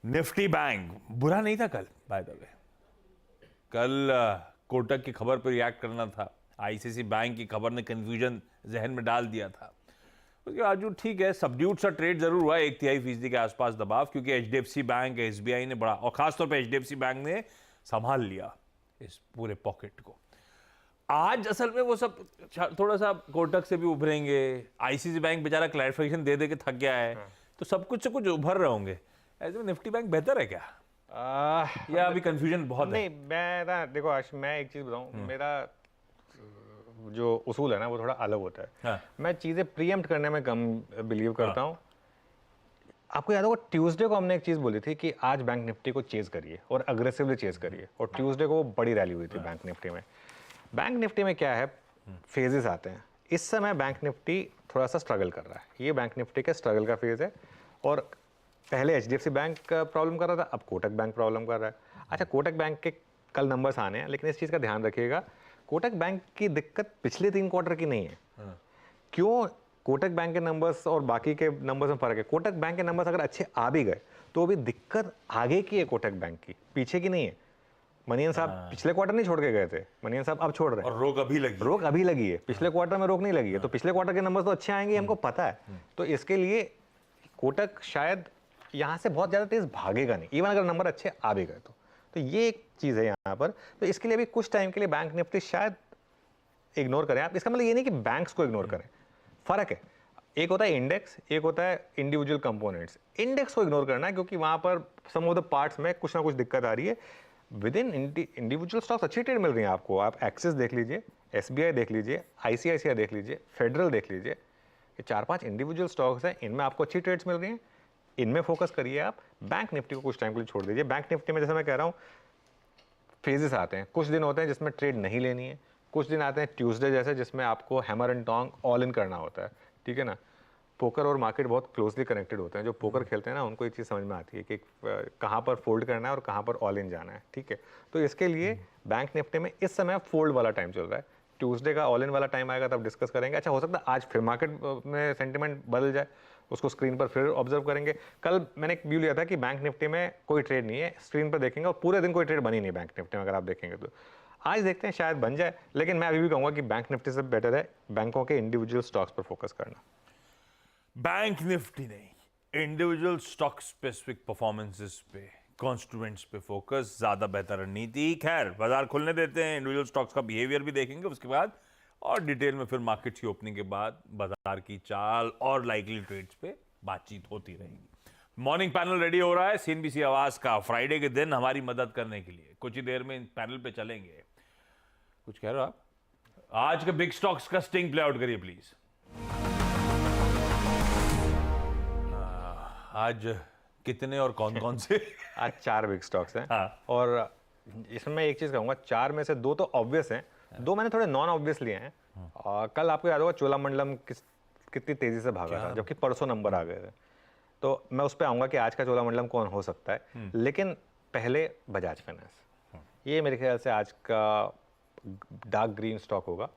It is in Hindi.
निफ्टी बैंक बुरा नहीं था कल, बाय द वे। कल कोटक की खबर पर रिएक्ट करना था, आईसीसी बैंक की खबर ने कंफ्यूजन जहन में डाल दिया था। उसके बावजूद ठीक है, सबड्यूट सा ट्रेड जरूर हुआ, 1/3% के आसपास दबाव, क्योंकि एचडीएफसी बैंक, एसबीआई ने बड़ा, और खासतौर पर एचडीएफसी बैंक ने संभाल लिया इस पूरे पॉकेट को। आज असल में वो सब थोड़ा सा कोटक से भी उभरेंगे, आईसीसी बैंक बेचारा क्लैरिफिकेशन दे दे के थक गया है, तो सब कुछ से कुछ उभर रहे होंगे। ऐसे में निफ्टी बैंक बेहतर है क्या, या अभी कंफ्यूजन बहुत नहीं, मैं ना देखो आज मैं एक चीज बताऊं, मेरा जो उसूल है ना वो थोड़ा अलग होता है। हाँ। मैं चीजें प्रीएम्प्ट करने में कम बिलीव करता हूं। आपको याद होगा ट्यूसडे को हमने एक चीज बोली थी कि आज बैंक निफ्टी को चेज करिए और अग्रेसिवली चेज करिए, और ट्यूसडे को बड़ी रैली हुई थी बैंक निफ्टी में। बैंक निफ्टी में क्या है, फेजेस आते हैं। इस समय बैंक निफ्टी थोड़ा सा स्ट्रगल कर रहा है, ये बैंक निफ्टी का स्ट्रगल का फेज है। और पहले एचडीएफसी बैंक प्रॉब्लम कर रहा था, अब कोटक बैंक प्रॉब्लम कर रहा है। अच्छा, कोटक बैंक के कल नंबर्स आने हैं, लेकिन इस चीज़ का ध्यान रखिएगा, कोटक बैंक की दिक्कत पिछले 3 क्वार्टर की नहीं है। क्यों? कोटक बैंक के नंबर्स और बाकी के नंबर्स में फर्क है। कोटक बैंक के नंबर्स अगर अच्छे आ भी गए तो अभी दिक्कत आगे की है कोटक बैंक की, पीछे की नहीं है। मनियन साहब पिछले क्वार्टर नहीं छोड़ के गए थे, मनियन साहब अब छोड़ रहे हैं, और रोक अभी लगी है। पिछले क्वार्टर में रोक नहीं लगी है, तो पिछले क्वार्टर के नंबर्स तो अच्छे आएंगे, हमको पता है। तो इसके लिए कोटक शायद यहाँ से बहुत ज़्यादा तेज भागेगा नहीं, इवन अगर नंबर अच्छे आ भी गए तो ये एक चीज़ है यहाँ पर। तो इसके लिए भी कुछ टाइम के लिए बैंक निफ्टी शायद इग्नोर करें आप। इसका मतलब ये नहीं कि बैंक्स को इग्नोर करें, फर्क है। एक होता है इंडेक्स, एक होता है इंडिविजुअल कंपोनेंट्स। इंडेक्स को इग्नोर करना है क्योंकि वहाँ पर सम ऑफ द पार्ट्स में कुछ ना कुछ दिक्कत आ रही है। विद इन इंडिविजुअल स्टॉक्स अच्छी ट्रेड मिल रही है आपको। आप एक्सिस देख लीजिए, एसबीआई देख लीजिए, आईसीआईसीआई देख लीजिए, फेडरल देख लीजिए, ये 4-5 इंडिविजुअल स्टॉक्स हैं, इनमें आपको अच्छी ट्रेड्स मिल रही हैं, इनमें फोकस करिए आप। बैंक निफ्टी को कुछ टाइम के लिए छोड़ दीजिए। बैंक निफ्टी में जैसे मैं कह रहा हूँ, फेजेस आते हैं, कुछ दिन होते हैं जिसमें ट्रेड नहीं लेनी है, कुछ दिन आते हैं ट्यूसडे जैसे जिसमें आपको hammer and Tong all in करना होता है, ठीक है ना। पोकर और मार्केट बहुत क्लोजली कनेक्टेड होते हैं। जो पोकर खेलते हैं ना, उनको एक चीज़ समझ में आती है कि कहाँ पर फोल्ड करना है और कहाँ पर ऑल इन जाना है, ठीक है। तो इसके लिए बैंक निफ्टी में इस समय फोल्ड वाला टाइम चल रहा है। ट्यूसडे का ऑल इन वाला टाइम आएगा तब डिस्कस करेंगे। अच्छा, हो सकता है आज फिर मार्केट में सेंटिमेंट बदल जाए, उसको स्क्रीन पर फिर ऑब्जर्व करेंगे। कल मैंने एक व्यू लिया था कि बैंक निफ्टी में कोई ट्रेड नहीं है, स्क्रीन पर देखेंगे और पूरे दिन कोई ट्रेड बनी नहीं बैंक निफ्टी में, अगर आप देखेंगे तो। आज देखते हैं, शायद बन जाए, लेकिन मैं अभी भी कहूँगा कि बैंक निफ्टी से बेटर है बैंकों के इंडिविजुअल स्टॉक्स पर फोकस करना। बैंक निफ्टी नहीं, इंडिविजुअल स्टॉक स्पेसिफिक परफॉर्मेंसेस पे, कॉन्स्टिट्यूएंट्स पे फोकस ज्यादा बेहतर रणनीति। खैर, बाजार खुलने देते हैं, इंडिविजुअल स्टॉक्स का बिहेवियर भी देखेंगे उसके बाद, और डिटेल में फिर मार्केट की ओपनिंग के बाद बाजार की चाल और लाइकली ट्रेड्स पे बातचीत होती रहेगी। मॉर्निंग पैनल रेडी हो रहा है सीएनबीसी आवाज का, फ्राइडे के दिन हमारी मदद करने के लिए। कुछ ही देर में इन पैनल पे चलेंगे। कुछ कह रहे हो आप? आज के बिग स्टॉक्स का स्टिंग प्ले आउट करिए प्लीज। आज कितने और कौन कौन से? आज 4 बिग स्टॉक्स हैं। हाँ। और इसमें मैं एक चीज कहूंगा, 4 में से 2 तो ऑब्वियस हैं, 2 मैंने थोड़े नॉन ऑब्वियस लिए हैं। कल आपको याद होगा चोलामंडलम कितनी तेजी से भागा था, जबकि परसों नंबर आ गए थे। तो मैं उस पर आऊंगा कि आज का चोलामंडलम कौन हो सकता है, लेकिन पहले बजाज फाइनेंस। ये मेरे ख्याल से आज का डार्क ग्रीन स्टॉक होगा।